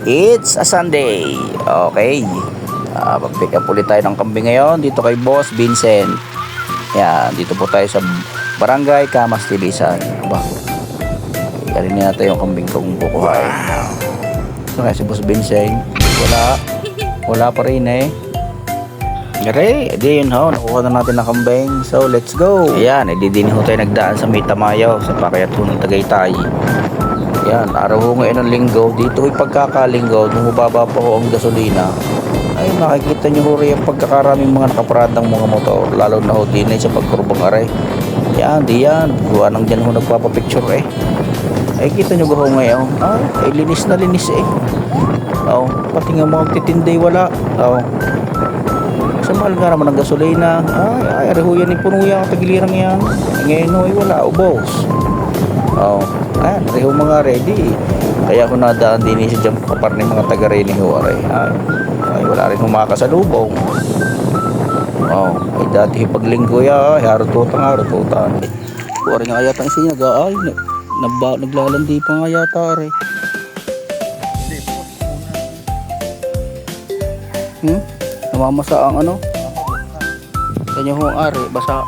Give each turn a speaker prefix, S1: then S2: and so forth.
S1: It's a Sunday. Okay. Mag-pick up ulit tayo ng kambing ngayon dito kay Boss Vincent. Yan, dito po tayo sa Barangay Camas Tilisan. Aba, karin natin yung kambing kong kukuhain. Ito kaya si Boss Vincent. Wala pa rin eh. Gare, edi yun ho, nakuha na natin ng kambing. So let's go. Ayan, edi din ho tayo nagdaan sa Mitamayaw sa Pakayat ho ng Tagaytay. Yan, araw ho ngayon ng linggo. Dito ay pagkakalinggo, nung mababa pa ho ang gasolina, ay makikita nyo ho rin ang pagkakaraming mga nakaparadang mga motor. Lalo na ho din ay sa pagkurbang aray. Yan, di yan. Buwan nang dyan ho nagpapapicture eh. Ay kita nyo ba ho ngayon? Ay linis na linis eh. Pati nga mga titinday wala. Sa mahal nga naman ng gasolina. Ay ari ho yan yung puno yan, tagilirang yan. Ngayon ho ay wala, ubos. Ayan, reho mga ready. Kaya ako nadaan din sa dyan kapar ng mga taga-reni ho aray. Ay wala rin humakasalubong. Ay dati paglinggo ya, harututan. Kuwari nga yata ang siya ay naglalandi pa nga yata aray. Namamasa ang ano? Kanya ho ang ari, basa.